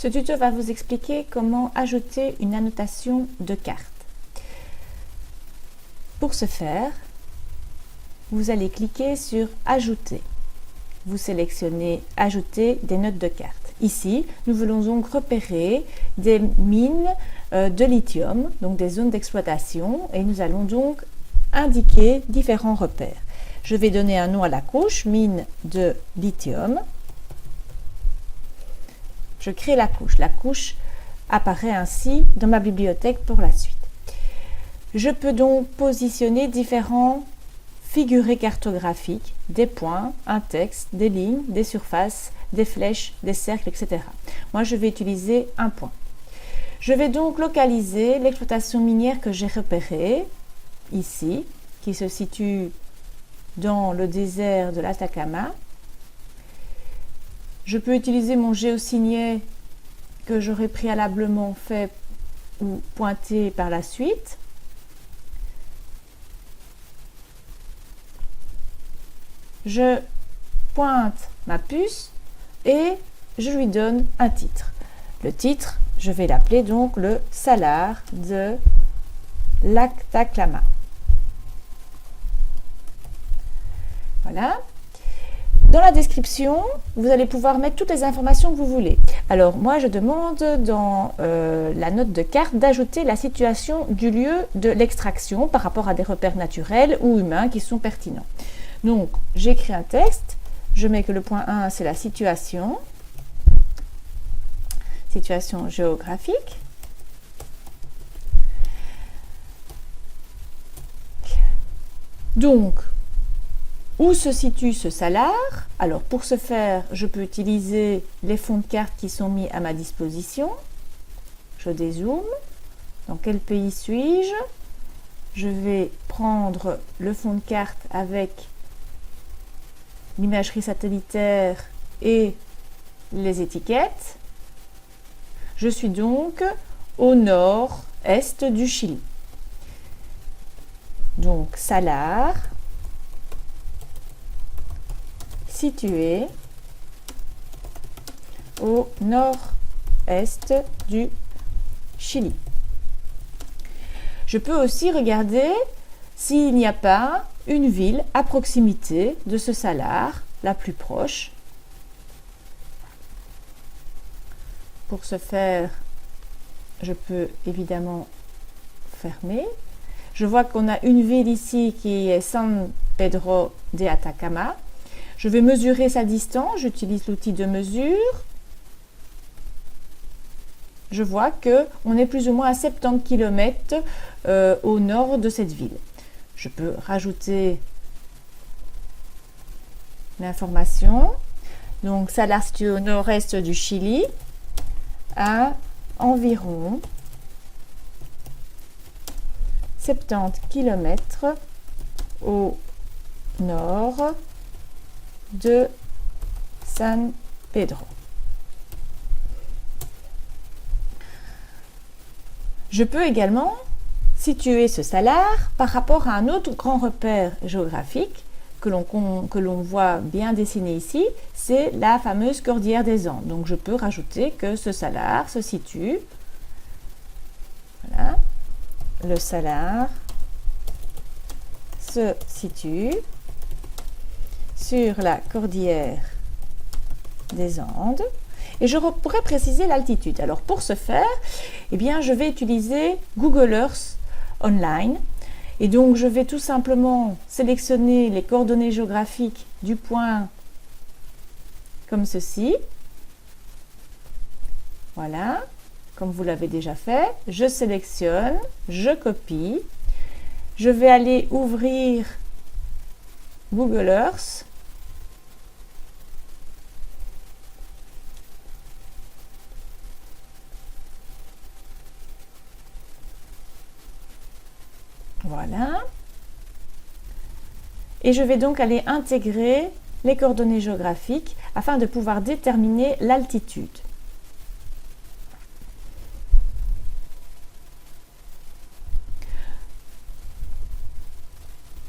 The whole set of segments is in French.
Ce tuto va vous expliquer comment ajouter une annotation de carte. Pour ce faire, vous allez cliquer sur Ajouter. Vous sélectionnez Ajouter des notes de carte. Ici, nous voulons donc repérer des mines de lithium, donc des zones d'exploitation, et nous allons donc indiquer différents repères. Je vais donner un nom à la couche, mine de lithium. Je crée la couche. La couche apparaît ainsi dans ma bibliothèque pour la suite. Je peux donc positionner différents figurés cartographiques, des points, un texte, des lignes, des surfaces, des flèches, des cercles, etc. Moi, je vais utiliser un point. Je vais donc localiser l'exploitation minière que j'ai repérée, ici, qui se situe dans le désert de l'Atacama. Je peux utiliser mon géosignet que j'aurais préalablement fait ou pointé par la suite. Je pointe ma puce et je lui donne un titre. Le titre, je vais l'appeler donc le salar de l'Atacama. Voilà. Dans la description, vous allez pouvoir mettre toutes les informations que vous voulez. Alors, moi, je demande dans la note de carte d'ajouter la situation du lieu de l'extraction par rapport à des repères naturels ou humains qui sont pertinents. Donc, j'écris un texte. Je mets que le point 1, c'est la situation géographique. Donc, où se situe ce salar? Alors pour ce faire, je peux utiliser les fonds de carte qui sont mis à ma disposition. Je dézoome. Dans quel pays suis-je? Je vais prendre le fond de carte avec l'imagerie satellitaire et les étiquettes. Je suis donc au nord-est du Chili. Donc salar situé au nord-est du Chili. Je peux aussi regarder s'il n'y a pas une ville à proximité de ce salar, la plus proche. Pour ce faire, je peux évidemment fermer. Je vois qu'on a une ville ici qui est San Pedro de Atacama. Je vais mesurer sa distance, j'utilise l'outil de mesure. Je vois qu'on est plus ou moins à 70 km au nord de cette ville. Je peux rajouter l'information. Donc, salar situé au nord-est du Chili, à environ 70 km au nord de San Pedro. Je peux également situer ce salar par rapport à un autre grand repère géographique que l'on voit bien dessiné ici, c'est la fameuse cordillère des Andes. Donc je peux rajouter que ce salar se situe, voilà, le salar se situe sur la cordillère des Andes et je pourrais préciser l'altitude. Alors pour ce faire, eh bien, je vais utiliser Google Earth Online et donc je vais tout simplement sélectionner les coordonnées géographiques du point comme ceci. Voilà, comme vous l'avez déjà fait. Je sélectionne, je copie, je vais aller ouvrir Google Earth. Voilà. Et je vais donc aller intégrer les coordonnées géographiques afin de pouvoir déterminer l'altitude.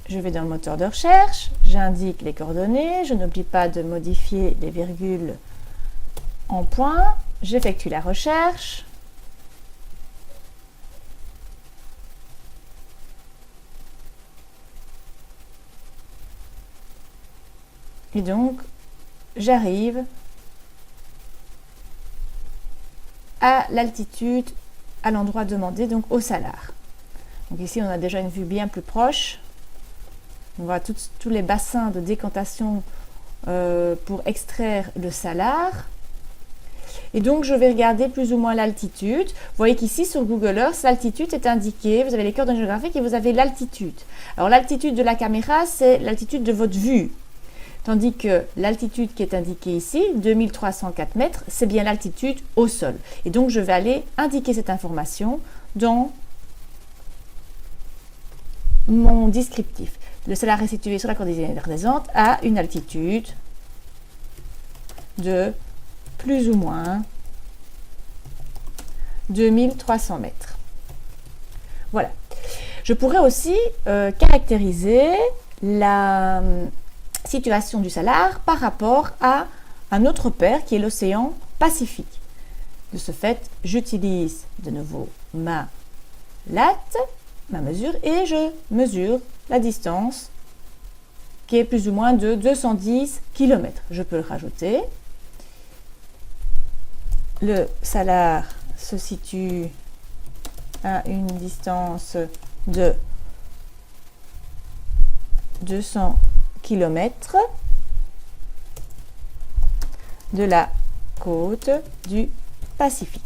Je vais dans le moteur de recherche, j'indique les coordonnées, je n'oublie pas de modifier les virgules en points, j'effectue la recherche. Et donc, j'arrive à l'altitude, à l'endroit demandé, donc au salar. Donc ici, on a déjà une vue bien plus proche. On voit tous les bassins de décantation pour extraire le salar. Et donc, je vais regarder plus ou moins l'altitude. Vous voyez qu'ici, sur Google Earth, l'altitude est indiquée. Vous avez les coordonnées géographiques et vous avez l'altitude. Alors, l'altitude de la caméra, c'est l'altitude de votre vue. Tandis que l'altitude qui est indiquée ici, 2304 mètres, c'est bien l'altitude au sol. Et donc, je vais aller indiquer cette information dans mon descriptif. Le salar est situé sur la cordillère des Andes à une altitude de plus ou moins 2300 mètres. Voilà. Je pourrais aussi caractériser la situation du salar par rapport à un autre paire qui est l'océan Pacifique. De ce fait, j'utilise de nouveau ma latte, ma mesure, et je mesure la distance qui est plus ou moins de 210 km. Je peux le rajouter. Le salar se situe à une distance de 200 km de la côte du Pacifique.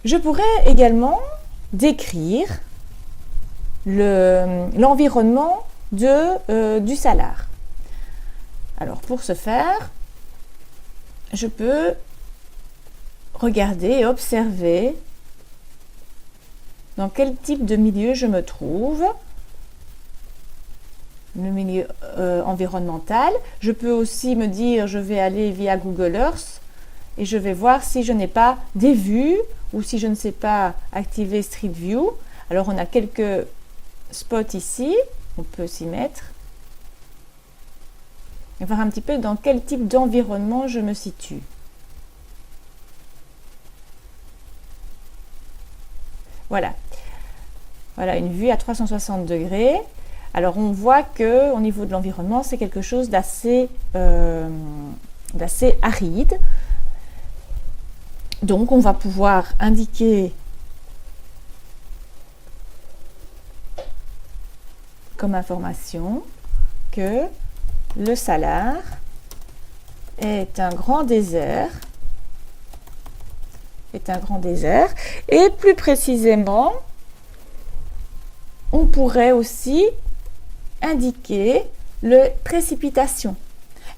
Je pourrais également décrire l'environnement du salar. Alors pour ce faire, je peux regarder et observer dans quel type de milieu je me trouve, le milieu environnemental. Je peux aussi me dire, je vais aller via Google Earth et je vais voir si je n'ai pas des vues ou si je ne sais pas activer Street View. Alors on a quelques spots ici, on peut s'y mettre. Et voir un petit peu dans quel type d'environnement je me situe. Voilà. Voilà une vue à 360 degrés. Alors on voit que au niveau de l'environnement, c'est quelque chose d'assez aride. Donc on va pouvoir indiquer comme information que le salar est un grand désert. Et plus précisément, on pourrait aussi indiquer les précipitations.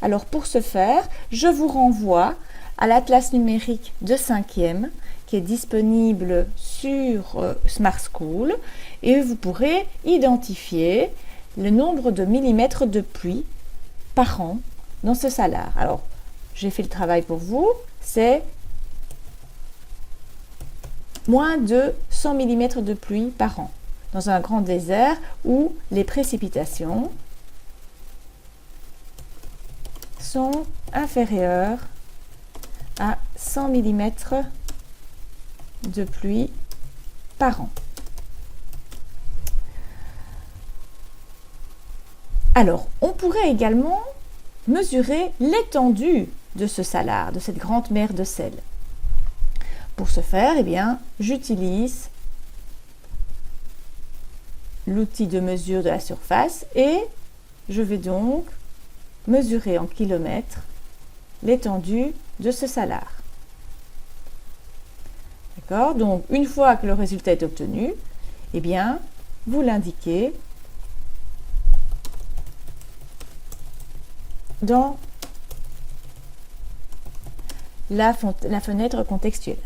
Alors pour ce faire, je vous renvoie à l'atlas numérique de 5e qui est disponible sur Smart School et vous pourrez identifier le nombre de millimètres de pluie par an dans ce salar. Alors, j'ai fait le travail pour vous, c'est moins de 100 mm de pluie par an dans un grand désert où les précipitations sont inférieures à 100 mm de pluie par an. Alors, on pourrait également mesurer l'étendue de ce salar, de cette grande mer de sel. Pour ce faire, eh bien, j'utilise l'outil de mesure de la surface et je vais donc mesurer en kilomètres l'étendue de ce salar. D'accord? Donc, une fois que le résultat est obtenu, eh bien, vous l'indiquez dans la fenêtre contextuelle.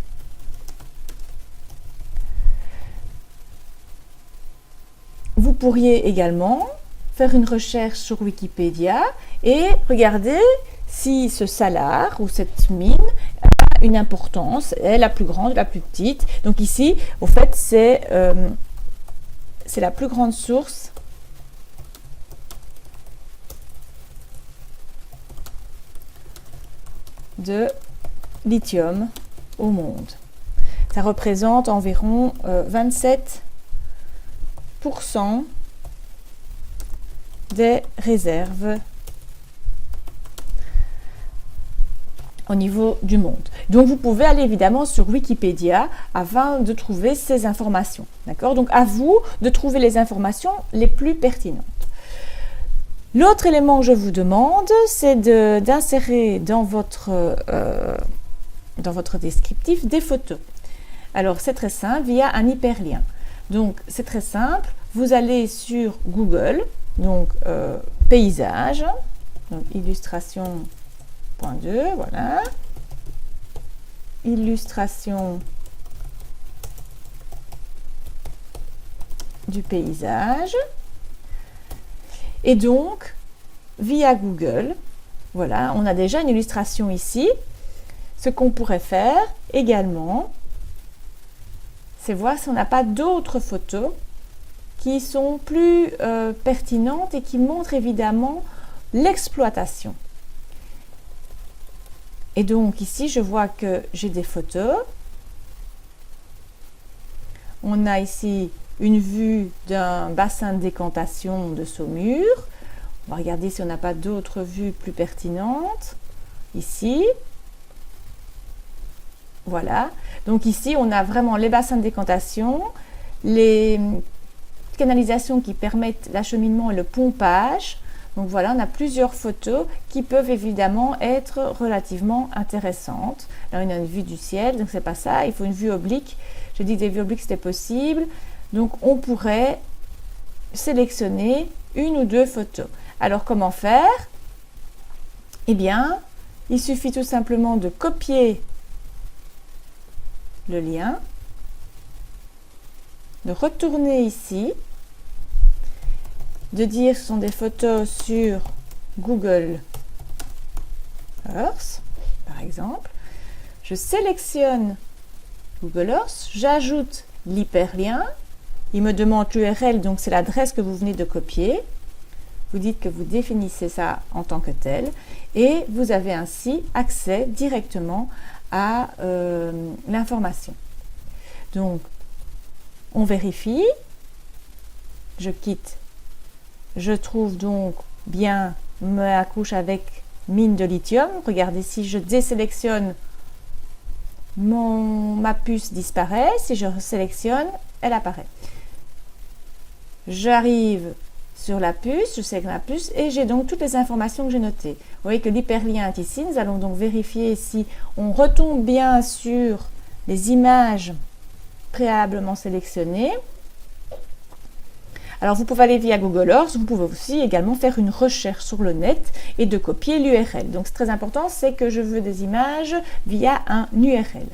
Vous pourriez également faire une recherche sur Wikipédia et regarder si ce salar ou cette mine a une importance, est la plus grande, la plus petite. Donc ici, au fait, c'est la plus grande source de lithium au monde. Ça représente environ 27% des réserves au niveau du monde. Donc vous pouvez aller évidemment sur Wikipédia afin de trouver ces informations. D'accord? Donc à vous de trouver les informations les plus pertinentes. L'autre élément que je vous demande, c'est d'insérer dans votre descriptif des photos. Alors c'est très simple, via un hyperlien. Donc c'est très simple, vous allez sur Google, donc paysage, donc illustration.2, voilà, illustration du paysage, et donc via Google, voilà, on a déjà une illustration ici. Ce qu'on pourrait faire également, c'est voir si on n'a pas d'autres photos qui sont plus pertinentes et qui montrent évidemment l'exploitation. Et donc ici, je vois que j'ai des photos. On a ici une vue d'un bassin de décantation de Saumur. On va regarder si on n'a pas d'autres vues plus pertinentes. Ici. Voilà. Donc ici, on a vraiment les bassins de décantation, les canalisations qui permettent l'acheminement et le pompage. Donc voilà, on a plusieurs photos qui peuvent évidemment être relativement intéressantes. Là, on a une vue du ciel, donc c'est pas ça, il faut une vue oblique. J'ai dit que des vues obliques, c'était possible. Donc on pourrait sélectionner une ou deux photos. Alors comment faire? Eh bien, il suffit tout simplement de copier le lien, de retourner ici, de dire que ce sont des photos sur Google Earth, par exemple. Je sélectionne Google Earth, j'ajoute l'hyperlien, il me demande l'URL, donc c'est l'adresse que vous venez de copier. Vous dites que vous définissez ça en tant que tel et vous avez ainsi accès directement à l'information. Donc, on vérifie, je quitte, je trouve donc bien ma couche avec mine de lithium. Regardez, si je désélectionne, ma puce disparaît, si je sélectionne, elle apparaît. J'arrive sur la puce, je sélectionne la puce et j'ai donc toutes les informations que j'ai notées. Vous voyez que l'hyperlien est ici. Nous allons donc vérifier si on retombe bien sur les images préalablement sélectionnées. Alors vous pouvez aller via Google Earth, vous pouvez aussi également faire une recherche sur le net et de copier l'URL. Donc c'est très important, c'est que je veux des images via un URL.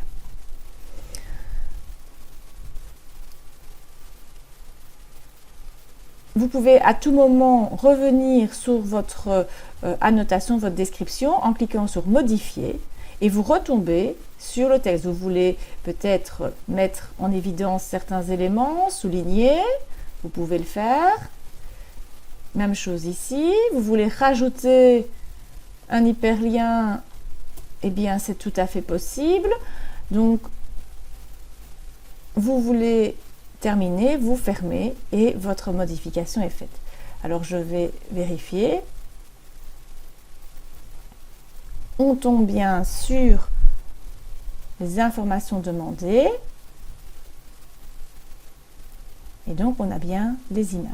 Vous pouvez à tout moment revenir sur votre annotation, votre description en cliquant sur modifier et vous retombez sur le texte. Vous voulez peut-être mettre en évidence certains éléments, souligner, vous pouvez le faire. Même chose ici. Vous voulez rajouter un hyperlien, eh bien c'est tout à fait possible. Donc vous voulez terminer, vous fermez et votre modification est faite. Alors je vais vérifier. On tombe bien sur les informations demandées et donc on a bien les images.